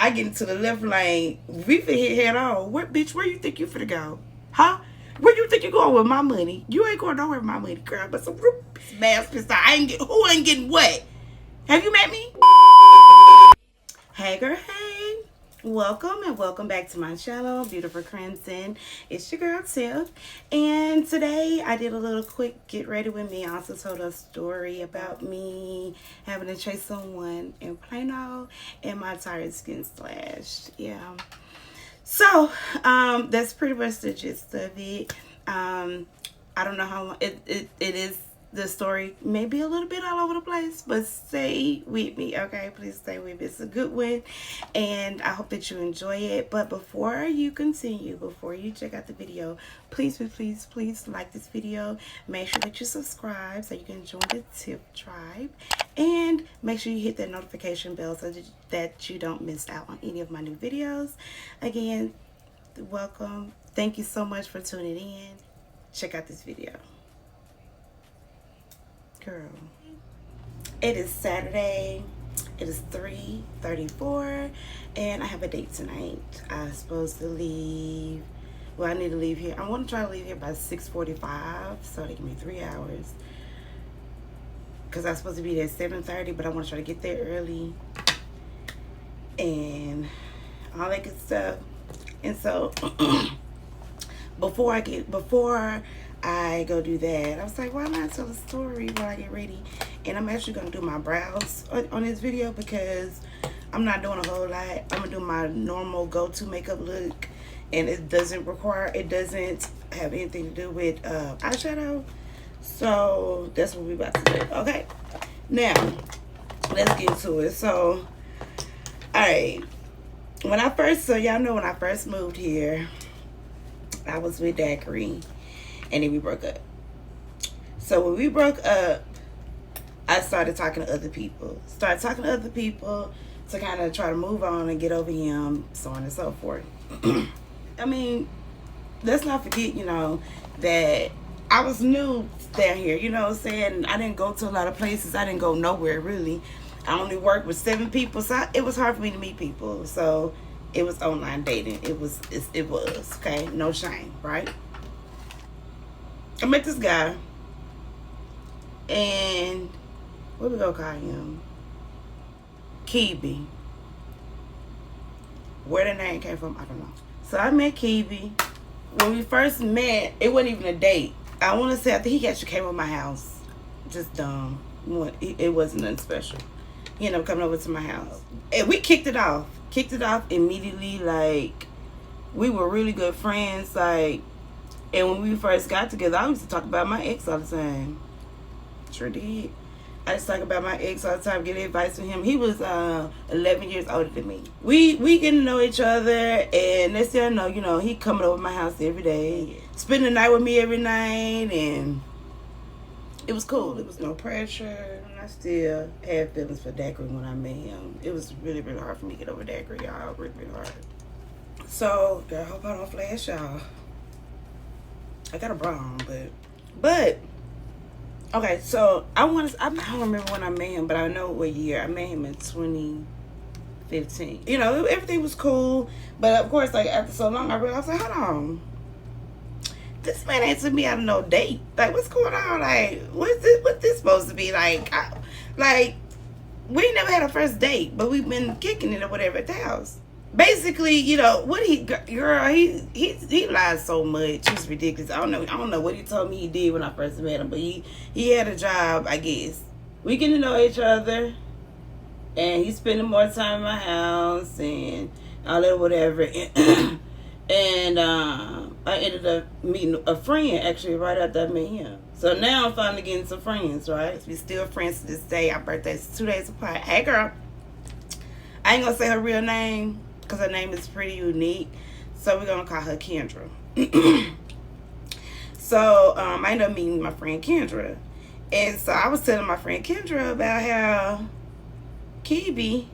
I get into the left lane. We finna hit head on. What, bitch? Where you think you finna go? Huh? Where you think you going with my money? You ain't going nowhere with my money, girl. But some smash pistol. Who ain't getting what? Have you met me? Hey, girl. Hey. Welcome and welcome back to my channel, Beautiful Crimson. It's your girl Tiff, and today I did a little quick get ready with me. I also told a story about me having to chase someone in Plano and my tires getting slashed. Yeah. So that's pretty much the gist of it. I don't know how long it is. The story may be a little bit all over the place, but stay with me, okay? Please stay with me. It's a good one, and I hope that you enjoy it. But before you continue, before you check out the video, please like this video. Make sure that you subscribe so you can join the Tiff Tribe, and make sure you hit that notification bell so that you don't miss out on any of my new videos. Again, welcome. Thank you so much for tuning in. Check out this video. Girl, it is Saturday. It is 3:34 and I have a date tonight. I'm supposed to leave. Well, I need to leave here. I want to try to leave here by 6:45, so they give me 3 hours, because I'm supposed to be there at 7:30, but I want to try to get there early and all that good stuff. And so before I go do that, I was like, why not tell a story while I get ready? And I'm actually going to do my brows on this video, because I'm not doing a whole lot. I'm going to do my normal go-to makeup look, and it doesn't have anything to do with eyeshadow. So that's what we're about to do. Okay, now let's get into it. So, alright, so y'all know when I first moved here, I was with Daiquiri, and then we broke up. So when we broke up, I started talking to other people. To kind of try to move on and get over him, so on and so forth. I mean, let's not forget, that I was new down here, you know what I'm saying? I didn't go to a lot of places. I didn't go nowhere, really. I only worked with 7 people, so it was hard for me to meet people. So it was online dating. It was, okay? No shame, right? I met this guy, and what we gonna call him? Kibi. Where the name came from, I don't know. So I met Kibi. When we first met, it wasn't even a date. I want to say, I think he actually came to my house. Just dumb. It wasn't nothing special. He ended up coming over to my house, and we kicked it off. Immediately. Like, we were really good friends. Like, and when we first got together, I used to talk about my ex all the time. Sure did. I used to talk about my ex all the time, get advice from him. He was 11 years older than me. We getting to know each other, and next thing I know, he coming over my house every day, spending the night with me every night, and it was cool. There was no pressure. I still had feelings for Daiquiri when I met him. It was really, really hard for me to get over Daiquiri, y'all. Really, really hard. So, I hope I don't flash y'all. I got a bra on, but okay. So I don't remember when I met him, but I know what year. I met him in 2015. Everything was cool, but of course, like, after so long, I realized, like, hold on, this man ain't took me out on no date. Like, what's going on? Like, what's this supposed to be? Like, we ain't never had a first date, but we've been kicking it or whatever at the house. Basically, he lies so much. It's ridiculous. I don't know what he told me he did when I first met him, but he had a job, I guess. We getting to know each other, and he's spending more time in my house and all that, whatever. And I ended up meeting a friend actually right after I met him. So now I'm finally getting some friends, right? We still friends to this day. Our birthday's 2 days apart. Hey, girl. I ain't gonna say her real name, because her name is pretty unique, so we're gonna call her Kendra. So I ended up meeting my friend Kendra, and so I was telling my friend Kendra about how Kibi,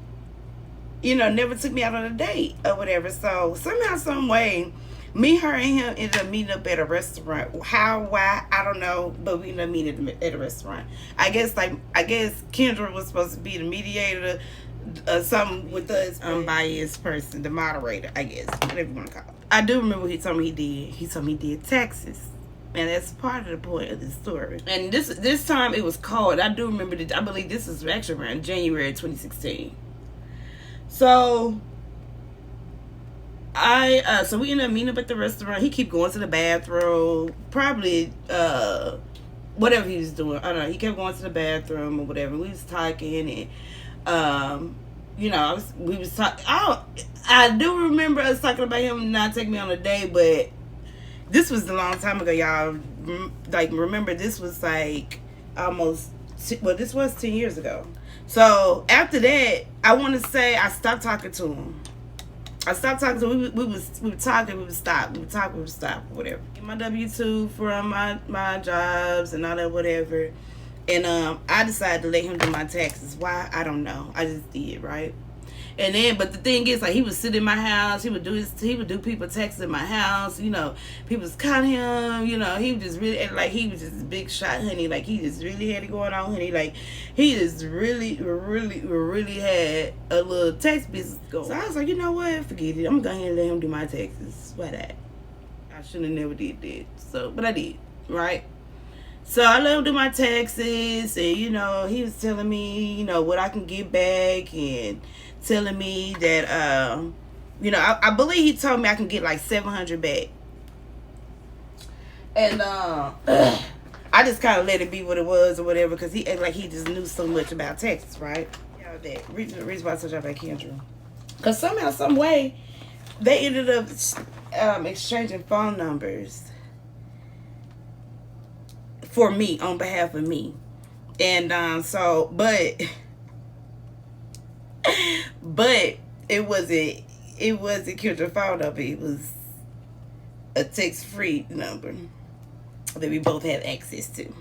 never took me out on a date or whatever. So somehow, some way, me, her, and him ended up meeting up at a restaurant. How, why, I don't know, but we ended up meeting at a restaurant. I guess Kendra was supposed to be the mediator something with us, unbiased person, the moderator, I guess, whatever you want to call it. I do remember what he told me he did. He told me he did taxes. And that's part of the point of the story. And this time it was cold. I do remember that. I believe this was actually around January 2016. So so we ended up meeting up at the restaurant. He kept going to the bathroom. Probably whatever he was doing. I don't know. He kept going to the bathroom or whatever. We was talking and we was talking. I do remember us talking about him not taking me on a date, but this was a long time ago, y'all. Like, remember, this was like this was 10 years ago. So after that, I want to say I stopped talking to him. We would talk, we would stop. We would talk, we would stop, whatever. Get my W-2 from my jobs and all that, whatever. And I decided to let him do my taxes. Why? I don't know. I just did, right? And then, but the thing is, like, he would sit in my house. He would do people taxes in my house. People was calling him. He was just really, like, he was just a big shot, honey. Like, he just really had it going on, honey. Like, he just really, really, really had a little tax business going. So I was like, you know what? Forget it. I'm going to let him do my taxes. Why that? I should have never did that. So, but I did, right? So I let him do my taxes, and he was telling me, what I can get back, and telling me that I believe he told me I can get like $700 back. And I just kind of let it be what it was or whatever, because he acted like he just knew so much about taxes, right? The reason why I told y'all about Kendra, because somehow, some way, they ended up exchanging phone numbers for me, on behalf of me. And but it wasn't Kendra phone number. It was a text-free number that we both had access to.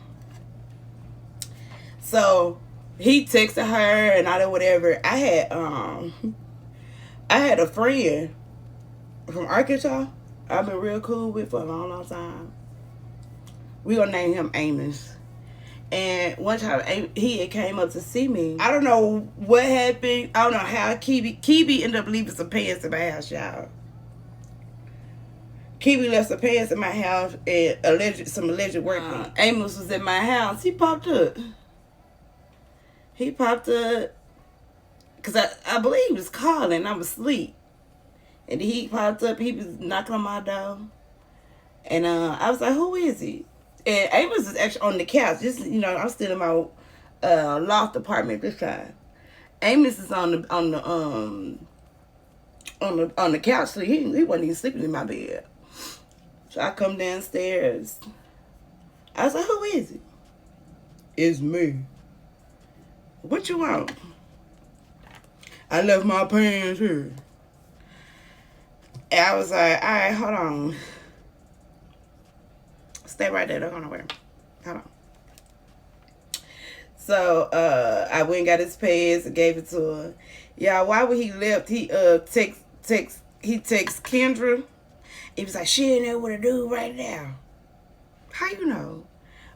So he texted her and all that, whatever. I had a friend from Arkansas I've been real cool with for a long, long time. We gonna name him Amos. And one time he had came up to see me. I don't know what happened. I don't know how Kibi ended up leaving some pants in my house, y'all. Kibi left some pants in my house and some alleged work. Amos was at my house. He popped up. Because I believe he was calling. I was asleep. And he popped up. He was knocking on my door. And I was like, who is he? And Amos is actually on the couch. Just, I'm still in my loft apartment this time. Amos is on the couch, so he wasn't even sleeping in my bed. So I come downstairs. I was like, who is it? It's me. What you want? I left my pants here. And I was like, all right, hold on. Stay right there. Don't go nowhere. Hold on. So I went and got his pants and gave it to her. Yeah, why would he left? He text Kendra. He was like, she ain't know what to do right now. How you know?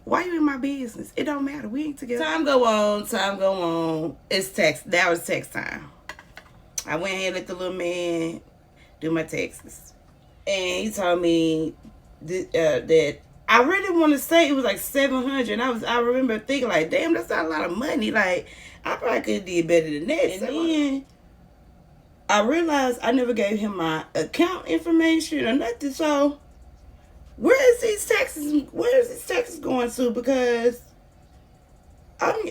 Why you in my business? It don't matter. We ain't together. Time go on. It's text. That was text time. I went ahead and let the little man do my texts. And he told me that I really want to say it was like $700. And I remember thinking like, damn, that's not a lot of money. Like, I probably could have did better than that. And then I realized I never gave him my account information or nothing. So where is these taxes going to? Because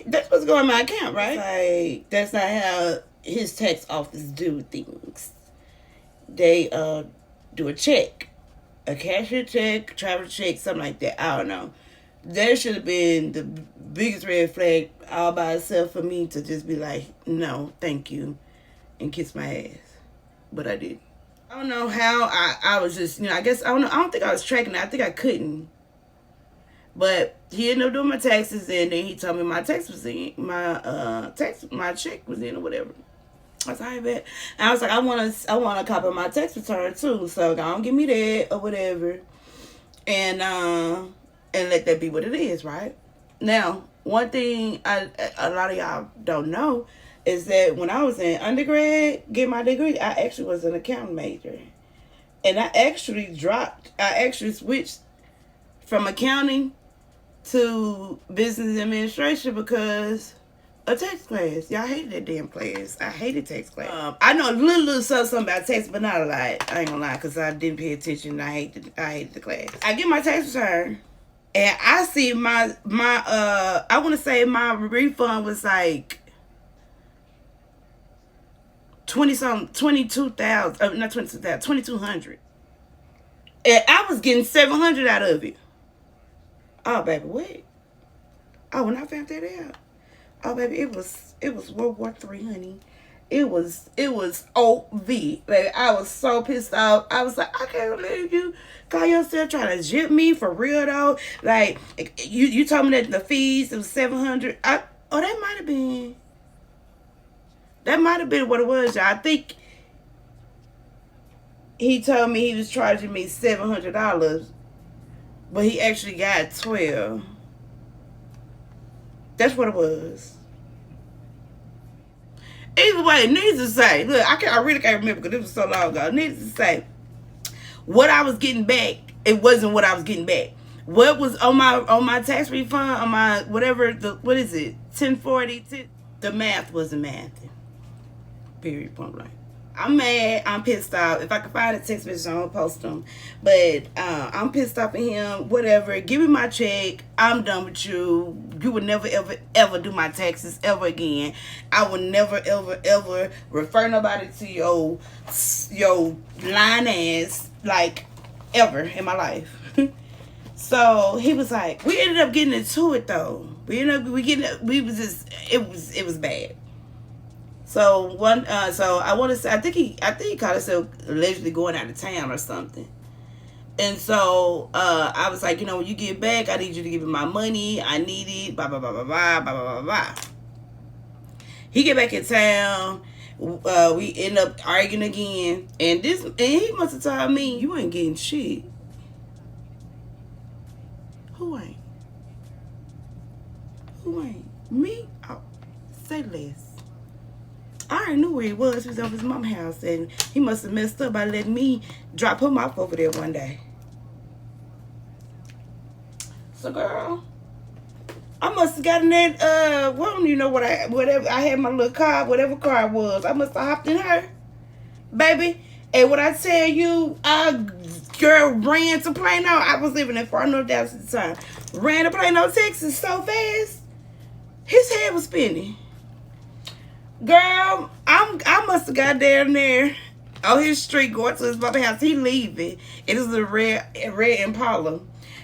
that's what's going in my account, right? Like, that's not how his tax office do things. They do a check. A cashier check, travel check, something like that. I don't know. That should have been the biggest red flag all by itself for me to just be like, no, thank you, and kiss my ass. But I did. I don't know how I was just, I guess, I don't know. I don't think I was tracking it. I think I couldn't. But he ended up doing my taxes, and then he told me my tax was in, my check was in or whatever. I was like, bet. And I was like, I want a copy of my tax return too. So don't give me that or whatever. And let that be what it is, right? Now, one thing a lot of y'all don't know is that when I was in undergrad, getting my degree, I actually was an accounting major. And I actually switched from accounting to business administration because a tax class. Y'all hated that damn class. I hated tax class. I know a little something about tax, but not a lot. I ain't gonna lie, because I didn't pay attention. I hated the class. I get my tax return, and I see my I want to say my refund was like 22,000, not 22,000, 2,200, and I was getting 700 out of it. Oh baby, what? Oh, when I found that out, oh baby, it was World War III, honey. It was OV. Like, I was so pissed off. I was like, I can't believe you call yourself trying to jip me for real though. Like, you told me that the fees, it was 700. That might have been what it was, y'all. I think he told me he was charging me $700, but he actually got 12. That's what it was. Either way, needless to say, look, I really can't remember because it was so long ago. Needless to say, what I was getting back, it wasn't what I was getting back. What was on my tax refund, on my whatever, what is it, 1040? The math wasn't mathing. Period, point blank. I'm mad. I'm pissed off. If I can find a text message, I'm gonna post them. But I'm pissed off at him. Whatever. Give me my check. I'm done with you. You will never, ever, ever do my taxes ever again. I will never, ever, ever refer nobody to your lying ass, like, ever in my life. So he was like, we ended up getting into it though. It was bad. So I want to say, I think he caught himself allegedly going out of town or something. And so I was like, when you get back, I need you to give me my money. I need it. Blah blah blah blah blah blah blah blah. He get back in town. We end up arguing again, and he must have told me, you ain't getting shit. Who ain't? Me? Oh, say less. I already knew where he was. He was over his mom's house, and he must have messed up by letting me drop him off over there one day. So, girl, I must have gotten that. Well, you know whatever. I had my little car, whatever car it was. I must have hopped in her, baby. And what I tell you, girl ran to Plano. I was living in Farno, Dallas at the time. Ran to Plano, Texas, so fast, his head was spinning. Girl, I must have got down there on his street going to his mother's house. He leaving. It is a red Impala.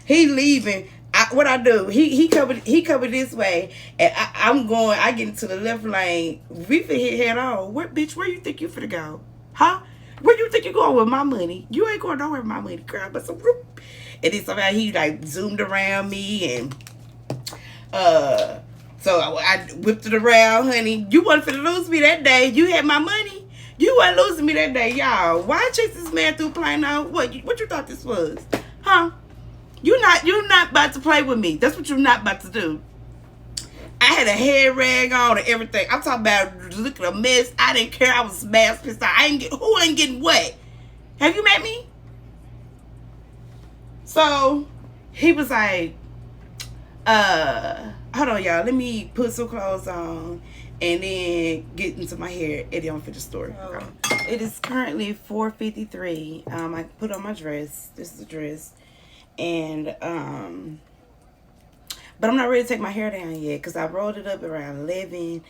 He leaving. What I do? He covered this way, and I'm going. I get into the left lane. We finna hit head on. Where you think you finna go? Huh? Where you think you going with my money? You ain't going nowhere with my money, girl. But some whoop. And then somehow he like zoomed around me and So I whipped it around, honey. You wasn't finna lose me that day. You had my money. You wasn't losing me that day, y'all. Why chase this man through Plano? What you thought this was? Huh? You're not about to play with me. That's what you're not about to do. I had a head rag on and everything. I'm talking about looking a mess. I didn't care. I was smashed, pissed off. Who ain't getting what? Have you met me? So he was like, hold on, y'all. Let me put some clothes on and then get into my hair and then finish the story. It is currently 4:53. I put on my dress. This is the dress. And but I'm not ready to take my hair down yet because I rolled it up around 11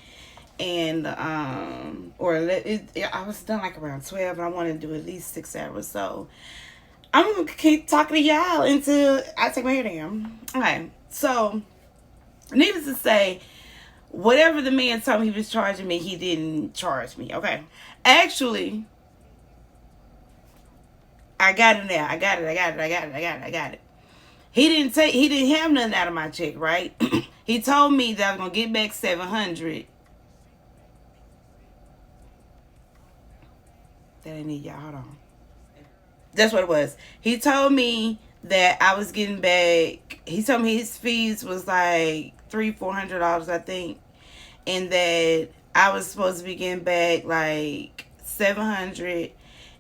and I was done like around 12, and I wanted to do at least 6 hours. So I'm gonna keep talking to y'all until I take my hair down. Okay, so needless to say, whatever the man told me he was charging me, he didn't charge me. Okay, actually, I got it now. I got it. He didn't have nothing out of my check, right? He told me that I was gonna get back 700. That ain't it, y'all. Hold on. That's what it was. He told me that I was getting back. He told me his fees was like $300-400, I think, and that I was supposed to be getting back like 700,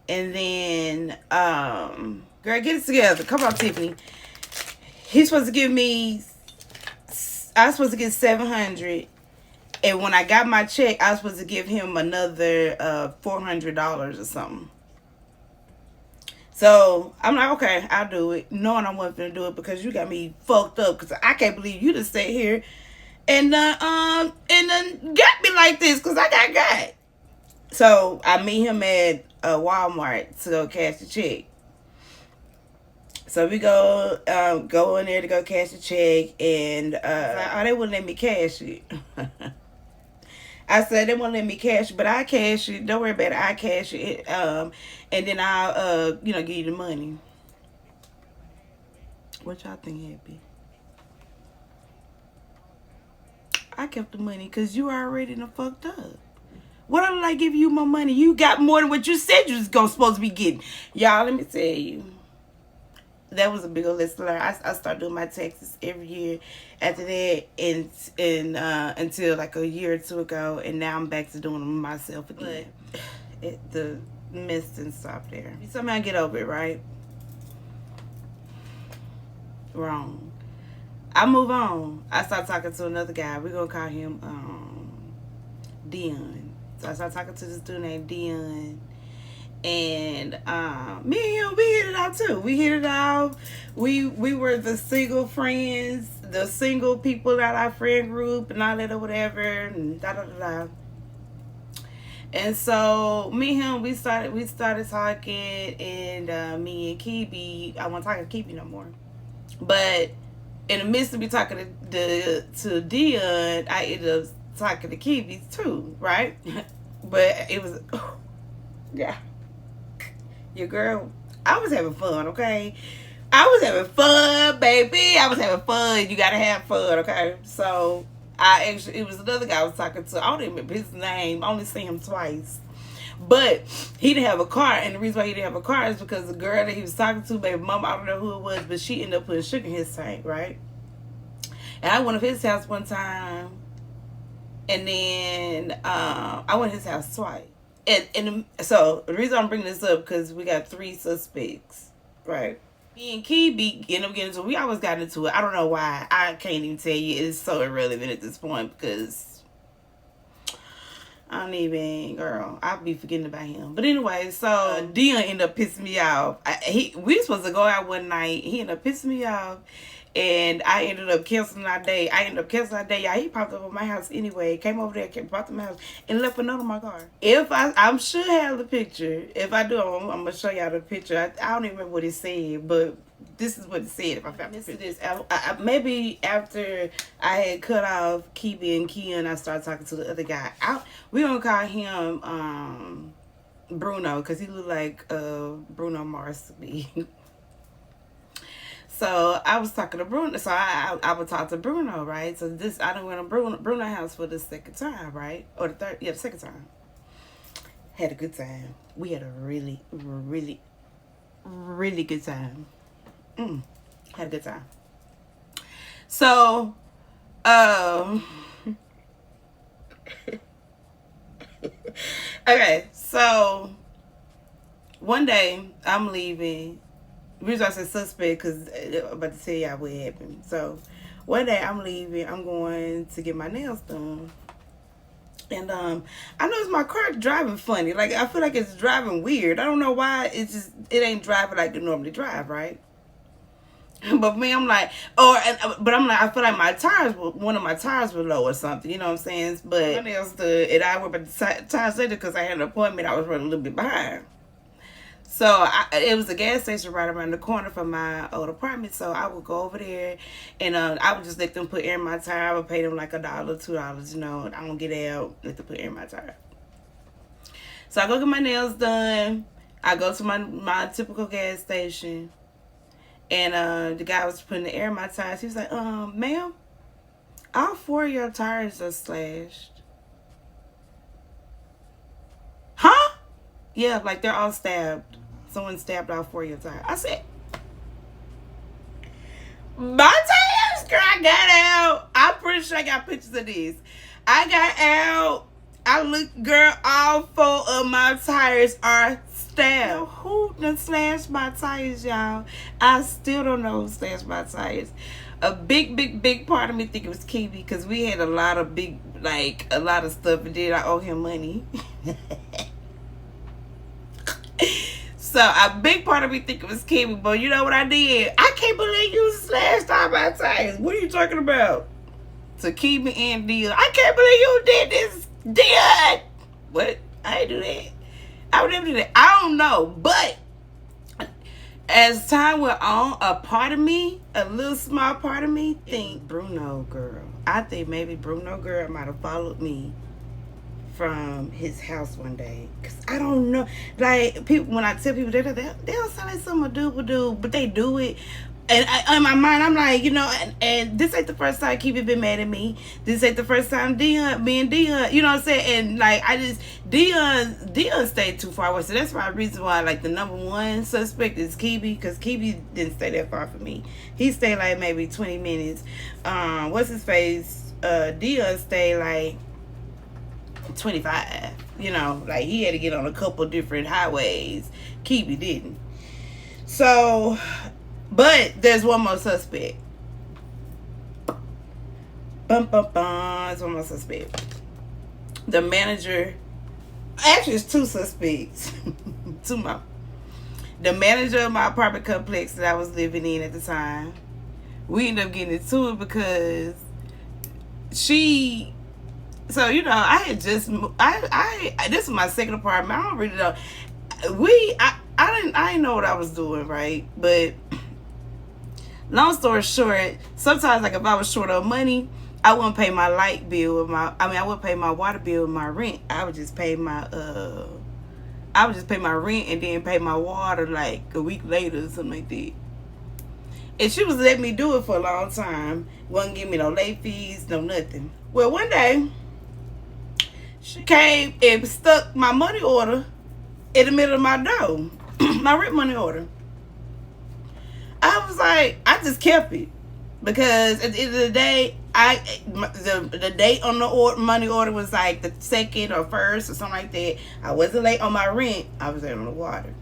and then girl, get it together. Come on, Tiffany. He's supposed to give me. I was supposed to get 700, and when I got my check, I was supposed to give him another $400 or something. So I'm like, okay, I'll do it, knowing I wasn't gonna do it because you got me fucked up. Because I can't believe you just sat here and then got me like this because I got. So I meet him at Walmart to go cash the check. So we go in there to go cash the check, and oh, they wouldn't let me cash it. I said they won't let me cash it, but I cash it. Don't worry about it. I cash it, and then I'll give you the money. What y'all think happened? I kept the money because you already done fucked up. What did I give you my money? You got more than what you said you was supposed to be getting. Y'all, let me tell you. That was a big old lesson learned. I started doing my taxes every year after that, and until like a year or two ago, and now I'm back to doing them myself again. But the mess didn't stop there. Somehow get over it, right? Wrong. I move on. I start talking to another guy. We're gonna call him Dion. So I started talking to this dude named Dion. And me and him, we hit it out too. We hit it out. We were the single friends, the single people at our friend group, and all that or whatever, and da da da da. And so me and him, we started talking, and me and Kibi, I wasn't talking to Kibi no more. But in the midst of me talking to Dion, I ended up talking to Kibi too, right? But it was, yeah. Your girl, I was having fun, okay? I was having fun, baby. I was having fun. You gotta have fun, okay? So it was another guy I was talking to. I don't even remember his name. I only seen him twice. But he didn't have a car, and the reason why he didn't have a car is because the girl that he was talking to, baby mama, I don't know who it was, but she ended up putting sugar in his tank, right? And I went to his house one time, and then I went to his house twice. And so the reason I'm bringing this up because we got 3 suspects, right? Me and Kibi end up getting into it. We always got into it. I don't know why. I can't even tell you. It's so irrelevant at this point because I don't even, girl, I'll be forgetting about him. But anyway, so Dion ended up pissing me off. We were supposed to go out one night. He ended up pissing me off. And I ended up canceling our day. Yeah, he popped up at my house anyway. Came over there, popped up my house, and left a note on my car. If I should have the picture. If I do, I'm gonna show y'all the picture. I don't even remember what it said, but this is what it said. If I found this, maybe after I had cut off Kibi and Kian, I started talking to the other guy. We gonna call him Bruno because he looked like Bruno Mars to me. So I was talking to Bruno. So I would talk to Bruno, right? So I done went to Bruno house for the second time, right? Or the third, the second time. Had a good time. We had a really, really, really good time. Had a good time. So, okay. So one day I'm leaving. The reason I said suspect because I'm about to tell y'all what happened. So one day I'm leaving. I'm going to get my nails done. And I noticed my car driving funny. Like I feel like it's driving weird. I don't know why. It ain't driving like it normally drive, right? But me, I'm like, I feel like one of my tires were low or something. You know what I'm saying? But my nails done, and I went back to tires later because I had an appointment. I was running a little bit behind. So it was a gas station right around the corner from my old apartment. So I would go over there, and I would just let them put air in my tire. I would pay them like $1, $2, you know. I don't get out, let them put air in my tire. So I go get my nails done. I go to my typical gas station, and the guy was putting the air in my tires. He was like, ma'am, all 4 of your tires are slashed. Huh? Yeah, like they're all stabbed. Someone stabbed all 4 of your tires. I said, my tires, girl, I got out. I'm pretty sure I got pictures of this. I got out. I look, girl, all 4 of my tires are stabbed. Who done slashed my tires, y'all? I still don't know who slashed my tires. A big part of me think it was Kiwi because we had a lot of a lot of stuff, and then I owe him money. So a big part of me think it was Kiwi, but you know what I did? I can't believe you slashed all my tires. What are you talking about? To Kiwi and Dion. I can't believe you did this, Dion. What? I ain't do that. I would never do that. I don't know, but as time went on, a part of me, a little small part of me, think Bruno girl. I think maybe Bruno girl might have followed me from his house one day, cause I don't know. Like people, when I tell people they don't sound like some dude, but they do it. And in my mind, I'm like, you know, and this ain't the first time Keith been mad at me. This ain't the first time Dion, you know what I'm saying? And like, Dion stayed too far away. So that's my reason why, like, the number 1 suspect is Kiwi, because Kiwi didn't stay that far from me. He stayed like maybe 20 minutes. What's his face? Dion stayed like 25. You know, like he had to get on a couple different highways. Kiwi didn't. So, but there's one more suspect. There's one more suspect. The manager. Actually, it's 2 suspects. Two more. The manager of my apartment complex that I was living in at the time. We ended up getting into it because she. So, you know, I had just. This is my second apartment. I don't really know. I didn't know what I was doing, right? But long story short, sometimes, like, if I was short on money, I wouldn't pay my light bill with I wouldn't pay my water bill with my rent. I would just pay my rent and then pay my water like a week later or something like that. And she was letting me do it for a long time. Wouldn't give me no late fees, no nothing. Well, one day she came and stuck my money order in the middle of my door. My rent money order. I was like, I just kept it because at the end of the day, the date on the money order was like the 2nd or 1st or something like that. I wasn't late on my rent. I was late on the water.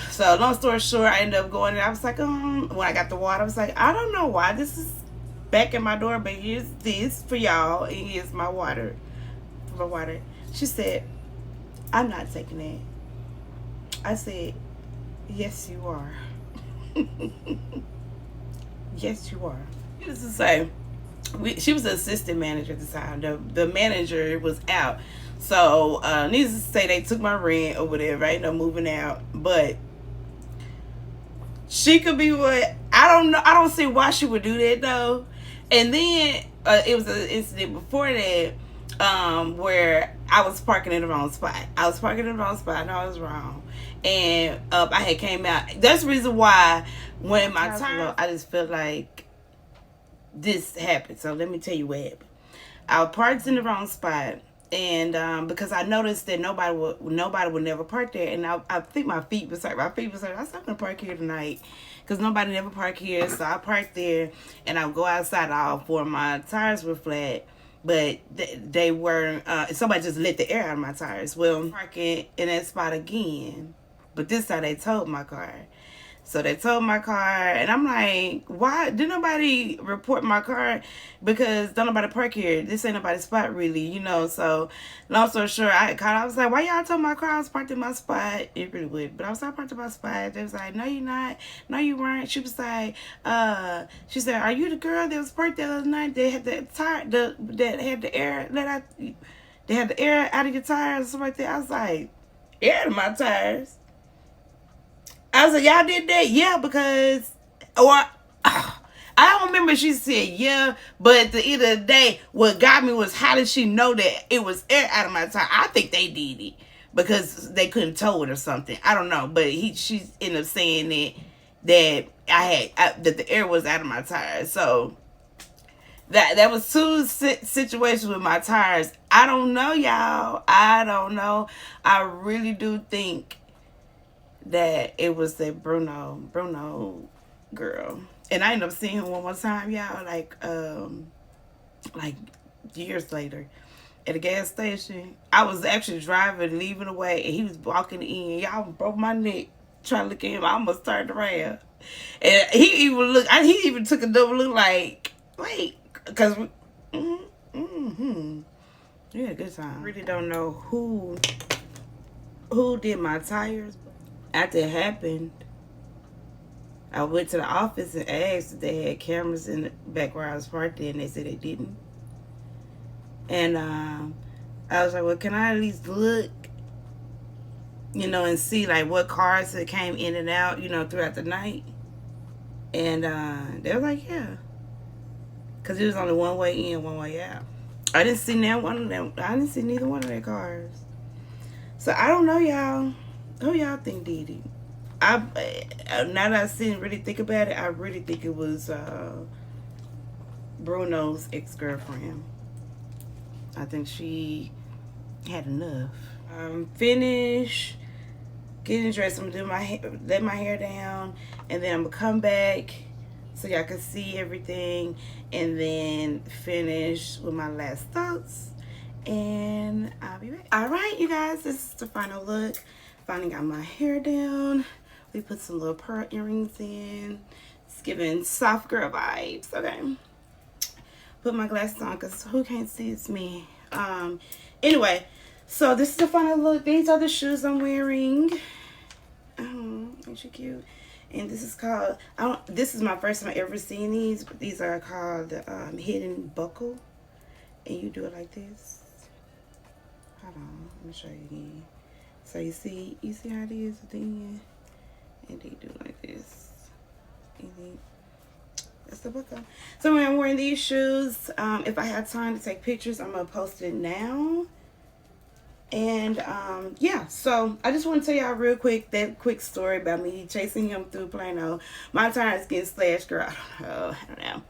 So long story short, I ended up going and I was like, when I got the water, I was like, I don't know why this is back in my door, but here's this for y'all and here's my water. For my water. She said, I'm not taking that. I said, yes, you are. Yes, you are. Needless to say, she was an assistant manager at the time. The manager was out. So, needless to say, they took my rent or whatever. I ended up moving out. But she could be what? I don't know. I don't see why she would do that, though. And then, it was an incident before that where I was parking in the wrong spot. I was parking in the wrong spot. I know I was wrong. And I had came out. That's the reason why when my time, I just felt like this happened. So let me tell you what happened. I was parked in the wrong spot, and because I noticed that nobody would never park there, and I think my feet was hurt. I said, I'm gonna park here tonight because nobody never parked here. So I parked there, and I would go outside. All 4 of my tires were flat. But they weren't, somebody just let the air out of my tires. Well, parking in that spot again. But this time they towed my car. So they towed my car. And I'm like, why? Did nobody report my car? Because don't nobody park here. This ain't nobody's spot really, you know. So long story short, I was like, why y'all told my car I was parked in my spot? It really would. But I was not parked in my spot. They was like, no, you're not. No, you weren't. She was like, she said, are you the girl that was parked the other night? They had the tire, that had the air let out. They had the air out of your tires or something like that. I was like, air out of my tires? I was like, y'all did that? Yeah, because, I don't remember if she said yeah, but at the end of the day, what got me was how did she know that it was air out of my tire? I think they did it because they couldn't tow it or something. I don't know, but she ended up saying that that the air was out of my tires. So that was 2 situations with my tires. I don't know, y'all. I don't know. I really do think that it was the Bruno girl. And I ended up seeing him one more time, y'all, like years later. at a gas station. I was actually driving, leaving away, and he was walking in. Y'all broke my neck trying to look at him. I almost turned around. And he even looked, he even took a double look like, wait, because we had a good time. I really don't know who did my tires. After it happened, I went to the office and asked if they had cameras in the back where I was parked there, and they said they didn't. And I was like, well, can I at least look, you know, and see like what cars that came in and out, you know, throughout the night? And they were like, yeah, because it was only one way in, one way out. I didn't see neither one of them. I didn't see neither one of their cars. So I don't know, y'all. Who y'all think did it? Now that I sit and really think about it, I really think it was Bruno's ex-girlfriend. I think she had enough. Finish getting dressed. I'm gonna do my hair, let my hair down, and then I'm gonna come back so y'all can see everything, and then finish with my last thoughts, and I'll be back. All right, you guys, this is the final look. Finally got my hair down. We put some little pearl earrings in. It's giving soft girl vibes. Okay. Put my glasses on because who can't see it's me. Anyway, so this is the final look. These are the shoes I'm wearing. Ain't she cute? And this is called, this is my first time ever seeing these, but these are called hidden buckle. And you do it like this. Hold on, let me show you again. So you see how it is at the end? And they do like this. And that's the buckle. So when I'm wearing these shoes, if I have time to take pictures, I'm gonna post it now. And yeah, so I just want to tell y'all real quick that quick story about me chasing him through Plano. My tires getting slashed, girl. I don't know.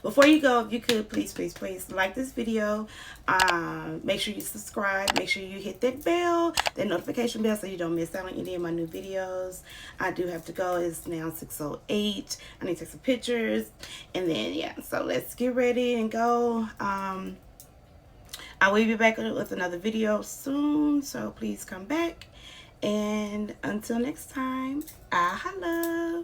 Before you go, if you could please like this video. Make sure you subscribe. Make sure you hit that bell, that notification bell, so you don't miss out on any of my new videos. I do have to go. It's now 6:08. I need to take some pictures, and then yeah, so let's get ready and go. I will be back with another video soon, so please come back. And until next time, I holla.